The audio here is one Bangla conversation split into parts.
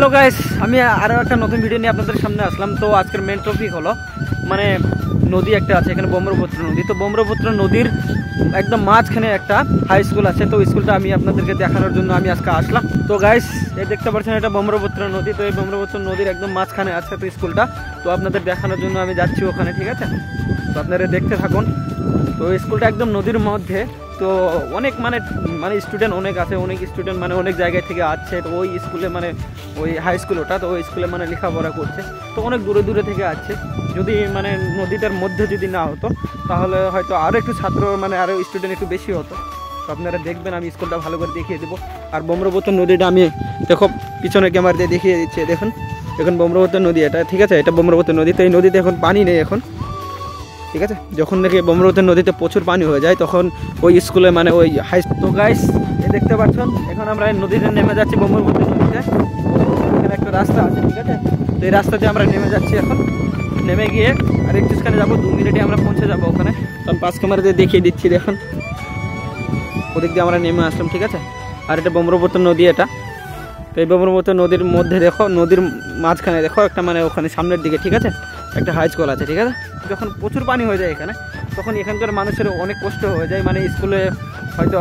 হ্যালো গাইস, আমি আরও একটা নতুন ভিডিও নিয়ে আপনাদের সামনে আসলাম। তো আজকের মেন টপিক হলো মানে নদী একটা আছে এখানে, ব্রহ্মপুত্র নদী। তো ব্রহ্মপুত্র নদীর একদম মাঝখানে একটা হাই স্কুল আছে। তো স্কুলটা আমি আপনাদেরকে দেখানোর জন্য আমি আজকে আসলাম। তো গাইস, এই দেখতে পাচ্ছেন এটা ব্রহ্মপুত্র নদী। তো এই ব্রহ্মপুত্র নদীর একদম মাঝখানে আছে তো স্কুলটা। তো আপনাদের দেখানোর জন্য আমি যাচ্ছি ওখানে, ঠিক আছে? তো আপনারা দেখতে থাকুন। তো স্কুলটা একদম নদীর মধ্যে। তো অনেক মানে স্টুডেন্ট অনেক আছে, অনেক স্টুডেন্ট মানে অনেক জায়গায় থেকে আসছে। তো ওই স্কুলে মানে ওই হাই স্কুল ওটা, তো ওই স্কুলে মানে লেখাপড়া করছে। তো অনেক দূরে দূরে থেকে আসছে। যদি মানে নদীটার মধ্যে যদি না হতো তাহলে হয়তো আরও একটু ছাত্র মানে আরও স্টুডেন্ট একটু বেশি হতো। তো আপনারা দেখবেন, আমি স্কুলটা ভালো করে দেখিয়ে দেবো। আর ব্রহ্মপুত্র নদীটা আমি দেখো পিছনে ক্যামেরা দিয়ে দেখিয়ে দিচ্ছি। দেখুন এখন ব্রহ্মপুত্র নদী এটা, ঠিক আছে? এটা ব্রহ্মপুত্র নদী। তো এই নদীতে এখন পানি নেই এখন, ঠিক আছে? যখন নাকি ব্রহ্মপুত্র নদীতে প্রচুর পানি হয়ে যায় তখন ওই স্কুলে মানে ওই হাই। তো গাইস, এই দেখতে পাচ্ছেন এখন আমরা নদীতে নেমে যাচ্ছি, ব্রহ্মপুত্র নদীতে। এখানে একটা রাস্তা আছে, ঠিক আছে? তো এই রাস্তাতে আমরা নেমে যাচ্ছি এখন। নেমে গিয়ে আর একটুখানে যাবো, 2 মিনিটে আমরা পৌঁছে যাবো ওখানে। কারণ 5 ক্যামেরাতে দেখিয়ে দিচ্ছি। দেখুন ওদিক দিয়ে আমরা নেমে আসলাম, ঠিক আছে? আর এটা ব্রহ্মপুত্র নদী এটা। তো এই ব্রহ্মপুত্র নদীর মধ্যে দেখো, নদীর মাঝখানে দেখো একটা মানে ওখানে সামনের দিকে, ঠিক আছে, একটা হাই স্কুল আছে, ঠিক আছে? যখন প্রচুর পানি হয়ে যায় এখানে তখন এখানকার মানুষের অনেক কষ্ট হয়ে যায়। মানে স্কুলে হয়তো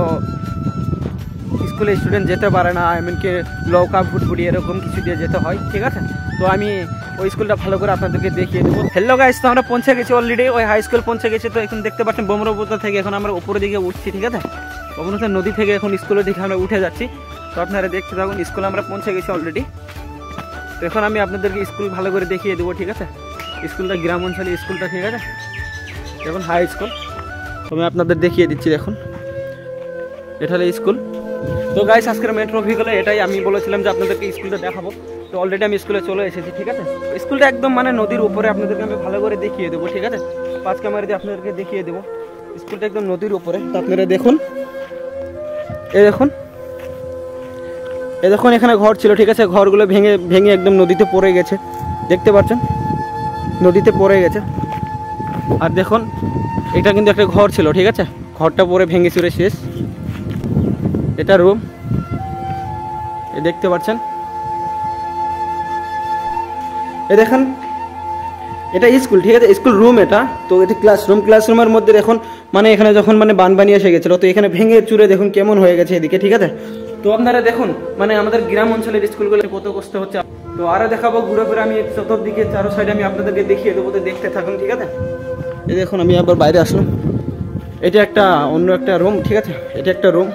স্টুডেন্ট যেতে পারে না, এমনকি নৌকা ফুটফুটি এরকম কিছু দিয়ে যেতে হয়, ঠিক আছে? তো আমি ওই স্কুলটা ভালো করে আপনাদেরকে দেখিয়ে দেবো। হ্যালো গাইস, তো আমরা পৌঁছে গেছি অলরেডি, ওই হাই স্কুল পৌঁছে গেছি। তো এখন দেখতে পাচ্ছেন ব্রহ্মপুত্র থেকে এখন আমরা উপরের দিকে উঠছি, ঠিক আছে? ব্রহ্মপুত্র নদী থেকে এখন স্কুলের দিকে আমরা উঠে যাচ্ছি। তো আপনারা দেখতে থাকুন, স্কুলে আমরা পৌঁছে গেছি অলরেডি। তো এখন আমি আপনাদেরকে স্কুল ভালো করে দেখিয়ে দেবো, ঠিক আছে? স্কুলটা গ্রাম অঞ্চলে স্কুলটা, ঠিক আছে? এখন হাই স্কুল তো আমি আপনাদের দেখিয়ে দিচ্ছি। দেখুন এটা হলো স্কুল। তো গাইস, আজকের মেন টপিক হলো এটাই। আমি বলেছিলাম যে আপনাদেরকে স্কুলটা দেখাবো। তো অলরেডি আমি স্কুলে চলে এসেছি, ঠিক আছে? স্কুলটা একদম মানে নদীর উপরে, আপনাদেরকে আমি ভালো করে দেখিয়ে দেবো, ঠিক আছে? 5 ক্যামেরা দিয়ে আপনাদেরকে দেখিয়ে দেবো। স্কুলটা একদম নদীর উপরে। তো আপনারা দেখুন, এই দেখুন, এই দেখুন এখানে ঘর ছিল, ঠিক আছে? ঘরগুলো ভেঙে ভেঙে একদম নদীতে পড়ে গেছে, দেখতে পাচ্ছেন নদীতে পড়ে গেছে। আর দেখুন এটা কিন্তু একটা ঘর ছিল, ঠিক আছে? ঘরটা পরে ভেঙে চুরে শেষ। এটা রুম, এ দেখতে পাচ্ছেন। এ দেখেন এটা স্কুল, ঠিক আছে? স্কুল রুম এটা। তো এটা ক্লাসরুম। ক্লাসরুমের মধ্যে দেখুন মানে এখানে যখন মানে বানপানি এসে গেছিলো তো এখানে ভেঙে চুরে দেখুন কেমন হয়ে গেছে এদিকে, ঠিক আছে? তো আপনারা দেখুন মানে আমাদের গ্রাম অঞ্চলের স্কুলগুলো কত কষ্ট হচ্ছে। তো আরও দেখাবো ঘুরে ফিরে, আমি চতুর্দিকে চারো সাইডে আমি আপনাদেরকে দেখিয়ে দেবো। তো দেখতে থাকুন, ঠিক আছে? এই দেখুন আমি আবার বাইরে আসলাম। এটা একটা অন্য একটা রুম, ঠিক আছে? এটা একটা রুম।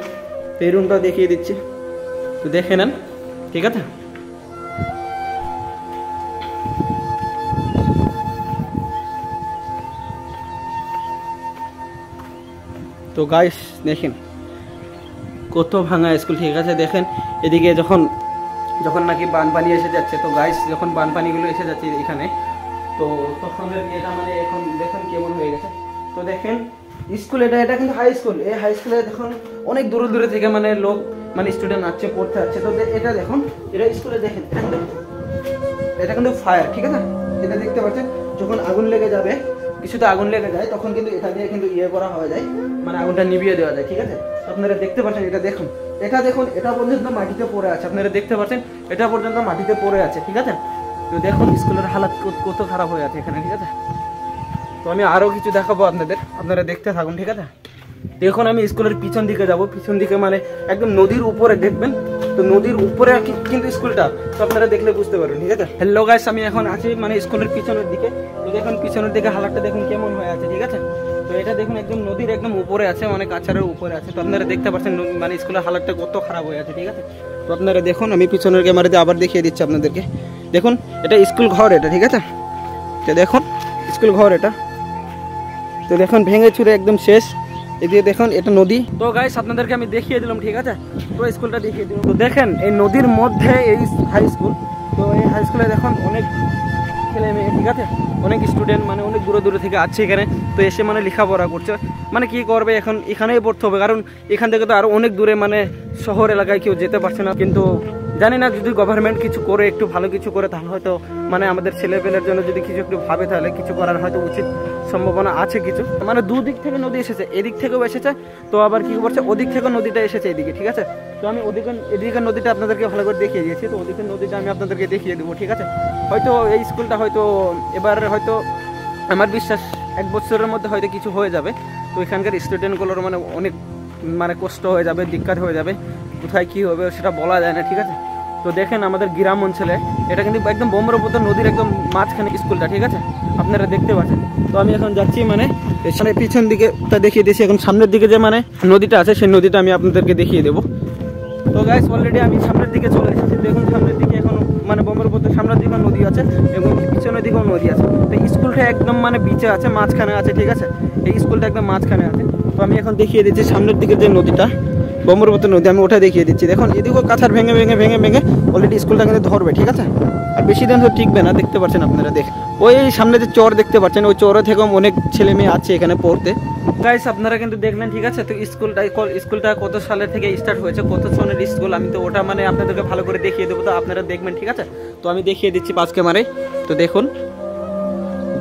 তো এই রুমটা দেখিয়ে দিচ্ছি, তো দেখে নেন, ঠিক আছে? তো গাইস দেখেন কত ভাঙা স্কুল, ঠিক আছে? দেখেন এদিকে যখন নাকি বানপানি এসে যাচ্ছে, তো গাইস যখন বানপানিগুলো এসে যাচ্ছে এখানে, তো তখন এটা মানে এখন দেখেন কেমন হয়ে গেছে। তো দেখেন স্কুল এটা কিন্তু হাই স্কুল। এই হাই স্কুলে দেখুন অনেক দূরে দূরে থেকে মানে লোক মানে স্টুডেন্ট আসছে, পড়তে আসছে। তো এটা দেখুন, এটা স্কুলে দেখেন, এটা কিন্তু ফায়ার, ঠিক আছে? এটা দেখতে পাচ্ছেন যখন আগুন লেগে যাবে, কিছুতে আগুন লেগে যায় তখন কিন্তু এটা দিয়ে কিন্তু ইয়ে করা হয়ে যায়, মানে আগুনটা নিভিয়ে দেওয়া যায়, ঠিক আছে? আপনারা দেখতে পাচ্ছেন এটা দেখুন, এটা দেখুন এটা পর্যন্ত মাটিতে পড়ে আছে। আপনারা দেখতে পাচ্ছেন এটা পর্যন্ত মাটিতে পড়ে আছে, ঠিক আছে? তো দেখুন স্কুলের হালাত কত খারাপ হয়ে আছে এখানে, ঠিক আছে? তো আমি আরও কিছু দেখাবো আপনাদের, আপনারা দেখতে থাকুন, ঠিক আছে? দেখুন আমি স্কুলের পিছন দিকে যাব, পিছন দিকে মানে একদম নদীর উপরে দেখবেন। তো নদীর উপরে কিন্তু স্কুলটা, তো আপনারা দেখলে বুঝতে পারবেন, ঠিক আছে? হ্যালো গাইস, আমি এখন আছি মানে স্কুলের পিছনের দিকে। তো দেখুন পিছনের দিকে হালাতটা দেখুন কেমন হয়ে আছে, ঠিক আছে? তো এটা দেখুন একদম নদীর একদম উপরে আছে, মানে কাছারের উপরে আছে। তো আপনারা দেখতে পাচ্ছেন মানে স্কুলের হালাতটা কত খারাপ হয়ে আছে, ঠিক আছে? তো আপনারা দেখুন, আমি পিছনের ক্যামেরাতে আবার দেখিয়ে দিচ্ছি আপনাদেরকে। দেখুন এটা স্কুল ঘর এটা, ঠিক আছে? তো দেখুন স্কুল ঘর এটা। তো দেখুন ভেঙে চুরে একদম শেষ। এদিকে দেখুন এটা নদী। তো গাইস আপনাদেরকে আমি দেখিয়ে দিলাম, ঠিক আছে? তো স্কুলটা দেখিয়ে দিলাম। তো দেখেন এই নদীর মধ্যে এই হাই স্কুল। তো এই হাই স্কুলে দেখুন অনেক ছেলে মেয়ে, ঠিক আছে? অনেক স্টুডেন্ট মানে অনেক দূরে দূরে থেকে আসছে এখানে। তো এসে মানে লেখাপড়া করছে। মানে কি করবে এখন, এখানেই পড়তে হবে, কারণ এখান থেকে তো আরও অনেক দূরে মানে শহর এলাকায় কেউ যেতে পারছে না। কিন্তু জানি না যদি গভর্নমেন্ট কিছু করে, একটু ভালো কিছু করে, তাহলে হয়তো মানে আমাদের ছেলেপেলের জন্য যদি কিছু একটু ভাবে তাহলে কিছু করার হয়তো উচিত সম্ভাবনা আছে কিছু। মানে দুদিক থেকে নদী এসেছে, এদিক থেকেও এসেছে, তো আবার কি করছে ওদিক থেকেও নদীটা এসেছে এদিকে, ঠিক আছে? তো আমি এদিকের নদীটা আপনাদেরকে ভালো করে দেখিয়ে দিয়েছি, তো ওদিকের নদীটা আমি আপনাদেরকে দেখিয়ে দেবো, ঠিক আছে। হয়তো এই স্কুলটা হয়তো এবার হয়তো আমার বিশ্বাস 1 বছরের মধ্যে হয়তো কিছু হয়ে যাবে। তো এখানকার স্টুডেন্টগুলোর মানে অনেক মানে কষ্ট হয়ে যাবে, দিক্কত হয়ে যাবে, কোথায় কী হবে সেটা বলা যায় না, ঠিক আছে। তো দেখেন আমাদের গ্রাম অঞ্চলে এটা কিন্তু একদম ব্রহ্মপুত্র নদীর একদম মাঝখানে স্কুলটা, ঠিক আছে, আপনারা দেখতে পাচ্ছেন। তো আমি এখন যাচ্ছি মানে এখানে পিছন দিকে তা দেখিয়ে দিয়েছি, এখন সামনের দিকে যে মানে নদীটা আছে সেই নদীটা আমি আপনাদেরকে দেখিয়ে দেবো। তো গাইস অলরেডি আমি সামনের দিকে চলে এসেছি, দেখুন সামনের দিকে এখন মানে ব্রহ্মপুত্রের সামনের দিকেও নদী আছে এবং পিছনের দিকেও নদী আছে। তো স্কুলটা একদম মানে বিচে আছে, মাঝখানে আছে, ঠিক আছে, এই স্কুলটা একদম মাঝখানে আছে। তো আমি এখন দেখিয়ে দিচ্ছি সামনের দিকে যে নদীটা ব্রহ্মপুত্র নদী, আমি ওটা দেখিয়ে দিচ্ছি। দেখুন এদিকেও কাছার ভেঙে ভেঙে ভেঙে ভেঙে অলরেডি স্কুলটা কিন্তু ধরবে, ঠিক আছে, আর বেশি দিন তো টিকবে না, দেখতে পাচ্ছেন আপনারা। দেখে ওই সামনে যে চর দেখতে পাচ্ছেন, ওই চরে থেকেও অনেক ছেলে মেয়ে আছে এখানে পড়তে। গাইস আপনারা কিন্তু দেখলেন, ঠিক আছে। তো স্কুলটা কত সালে থেকে স্টার্ট হয়েছে, কত সনের স্কুল, আমি তো ওটা মানে আপনাদেরকে ভালো করে দেখিয়ে দেবো, তো আপনারা দেখবেন, ঠিক আছে। তো আমি দেখিয়ে দিচ্ছি 5 ক্যামেরায়। তো দেখুন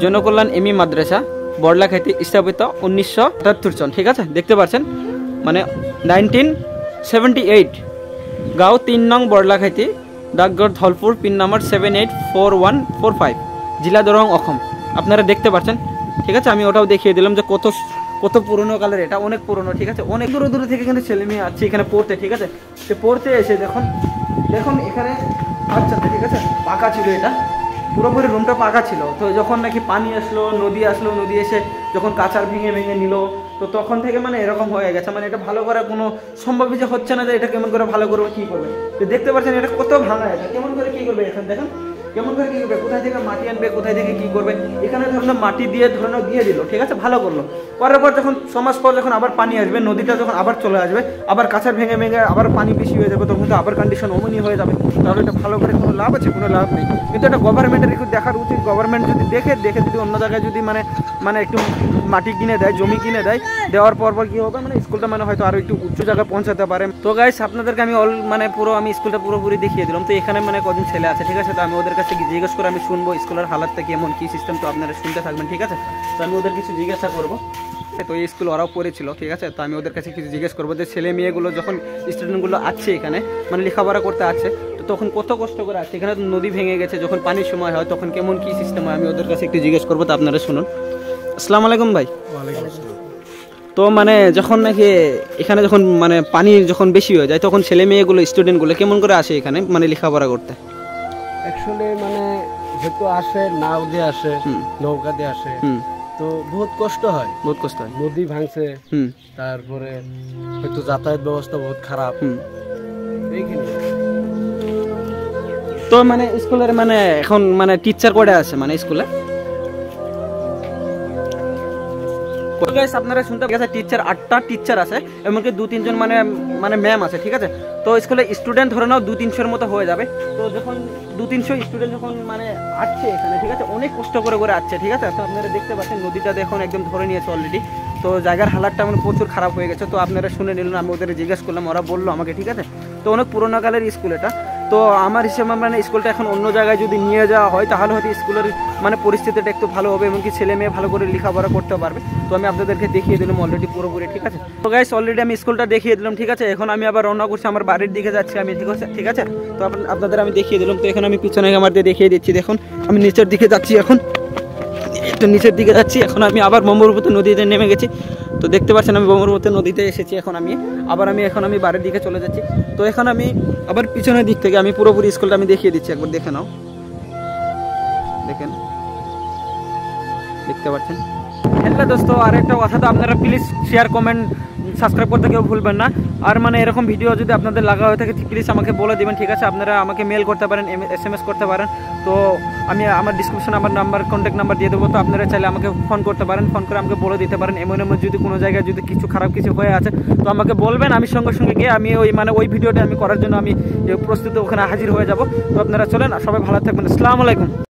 জনকল্যাণ এমই মাদ্রাসা বড়লাখাইতে স্থাপিত 1978 সন, ঠিক আছে, দেখতে পাচ্ছেন মানে 1978, গাঁও 3 নং বড়লাখাইতে, ডাকঘর ধলপুর, পিন নাম্বার 784145, জেলা দরং, অসম। আপনারা দেখতে পাচ্ছেন, ঠিক আছে। আমি ওটাও দেখিয়ে দিলাম যে কত পুরনো কালের, এটা অনেক পুরনো, ঠিক আছে। অনেক দূর দূর থেকে কিন্তু ছেলে মেয়ে আছে এখানে পড়তে, ঠিক আছে। সে পড়তে এসে দেখুন এখানে আচ্ছা, ঠিক আছে, পাকা ছিল, এটা পুরোপুরি রুমটা পাকা ছিল। তো যখন নাকি পানি আসলো, নদী এসে যখন কাচার ভেঙে ভেঙে নিল, তো তখন থেকে মানে এরকম হয়ে গেছে। মানে এটা ভালো করা কোনো সম্ভবই যে হচ্ছে না, যে এটা কেমন করে ভালো করবে, কী করবে। তো দেখতে পাচ্ছেন এটা কত ভাঙা, এটা কেমন করে কী করবে এখন দেখেন, কেমন করে কী করবে, কোথায় থেকে মাটি আনবে, কোথায় থেকে কী করবে। এখানে ধরুন মাটি দিয়ে দিয়ে দিল, ঠিক আছে, ভালো করলো, করার পর যখন সমাজ পর যখন আবার পানি আসবে, নদীটা যখন আবার চলে আসবে, আবার কাছার ভেঙে ভেঙে আবার পানি বেশি হয়ে যাবে, তখন তো আবার কন্ডিশন অমনি হয়ে যাবে। তাহলে এটা ভালো করে কোনো লাভ আছে? কোনো লাভ নেই। কিন্তু এটা গভর্নমেন্টের একটু দেখার উচিত। গভর্নমেন্ট যদি দেখে যদি অন্য জায়গায় যদি মানে একটু মাটি কিনে দেয়, জমি কিনে দেয়, দেওয়ার পর কী হবে মানে স্কুলটা মানে হয়তো আরও একটু উচ্চ জায়গায় পৌঁছাতে পারে। তো গাইস আপনাদেরকে আমি মানে আমি স্কুলটা পুরোপুরি দেখিয়ে দিলাম। তো এখানে মানে কদিন ছেলে আছে, ঠিক আছে। তো আমি ওদের কাছে জিজ্ঞেস করে আমি শুনবো স্কুলের হালাতটা কেমন, কী সিস্টেম। তো আপনারা শুনতে থাকবেন, ঠিক আছে। তো আমি ওদের কিছু জিজ্ঞাসা করবো। তো এই স্কুল ওরাও পড়েছিল, ঠিক আছে। তো আমি ওদের কাছে কিছু জিজ্ঞেস করবো যে ছেলে মেয়েগুলো যখন স্টুডেন্টগুলো আছে এখানে মানে লেখাপড়া করতে আছে, তো তখন কত কষ্ট করে আছে। এখানে তো নদী ভেঙে গেছে, যখন পানির সময় হয় তখন কেমন কী সিস্টেম হয়, আমি ওদের কাছে একটু জিজ্ঞেস করবো। তো আপনারা শুনুন। আসসালামু আলাইকুম ভাই। তো মানে যখন নাকি এখানে যখন মানে পানি যখন বেশি হয়ে যায়, তখন ছেলে মেয়েগুলো স্টুডেন্টগুলো কেমন করে আসে এখানে মানে লেখাপড়া করতে? অ্যাকচুয়ালি মানে হয়তো আসে নাও দিয়ে আসে, নৌকা দিয়ে আসে, তো বহুত কষ্ট হয়, নদী ভাঙছে, তারপরে হয়তো যাতায়াত ব্যবস্থা বহুত খারাপ। তো মানে স্কুলের মানে এখন মানে টিচার কয়টা আছে মানে স্কুলে? আপনারা শুনতে পাচ্ছেন টিচার 8টা টিচার আছে, এমনকি 2-3 জন মানে ম্যাম আছে, ঠিক আছে। তো স্কুলে স্টুডেন্ট ধরে নাও 200-300-এর মতো হয়ে যাবে। তো যখন 200-300 স্টুডেন্ট যখন মানে আসছে এখানে, ঠিক আছে, অনেক কষ্ট করে আসছে, ঠিক আছে। তো আপনারা দেখতে পাচ্ছেন নদীটা এখন একদম ধরে নিয়েছে অলরেডি। তো জায়গার হালাতটা মানে প্রচুর খারাপ হয়ে গেছে। তো আপনারা শুনে নিলেন, আমি ওদের জিজ্ঞেস করলাম, ওরা বললো আমাকে, ঠিক আছে। তো অনেক পুরোনো কালের স্কুল এটা। তো আমার হিসেবে মানে স্কুলটা এখন অন্য জায়গায় যদি নিয়ে যাওয়া হয়, তাহলে হয়তো স্কুলের মানে পরিস্থিতিটা একটু ভালো হবে, এমনকি ছেলে মেয়ে ভালো করে লেখাপড়া করতে পারবে। তো আমি আপনাদেরকে দেখিয়ে দিলাম অলরেডি পুরোপুরি, ঠিক আছে। তো গাইস অলরেডি আমি স্কুলটা দেখিয়ে দিলাম, ঠিক আছে। এখন আমি আবার রওনা করছি, আমার বাড়ির দিকে যাচ্ছি আমি, ঠিক আছে। তো আপনাদের আমি দেখিয়ে দিলাম। তো এখন আমি পিছনে আমার দিয়ে দেখিয়ে দিচ্ছি। দেখুন আমি নিচের দিকে যাচ্ছি, এখন একটু নিচের দিকে যাচ্ছি। এখন আমি আবার ব্রহ্মপুত্র নদীতে নেমে গেছি। তো দেখতে পাচ্ছেন আমি ব্রহ্মপুত্র নদীতে এসেছি। এখন আমি বাড়ির দিকে চলে যাচ্ছি। তো এখন আমি আবার পিছনের দিক থেকে আমি পুরোপুরি স্কুলটা আমি দেখিয়ে দিচ্ছি, একবার দেখে নাও। দেখেন, দেখতে পাচ্ছেন। হ্যালো দোস্ত, আর একটা কথা, তো আপনারা প্লিজ শেয়ার, কমেন্ট, সাবস্ক্রাইব করতে কেউ ভুলবেন না। আর মানে এরকম ভিডিও যদি আপনাদের লাগা হয়ে থাকে প্লিজ আমাকে বলে দেবেন, ঠিক আছে। আপনারা আমাকে মেল করতে পারেন, SMS করতে পারেন। তো আমি আমার ডিসক্রিপশনে আমার কন্ট্যাক্ট নাম্বার দিয়ে দেবো। তো আপনারা চাইলে আমাকে ফোন করতে পারেন, ফোন করে আমাকে বলে দিতে পারেন এমন যদি কোনো জায়গায় যদি কিছু খারাপ কিছু হয়ে আছে, তো আমাকে বলবেন। আমি সঙ্গে সঙ্গে গিয়ে আমি ওই ভিডিওটা আমি করার জন্য আমি প্রস্তুত ওখানে হাজির হয়ে যাব। তো আপনারা চলেন, সবাই ভালো থাকবেন। আসসালামু আলাইকুম।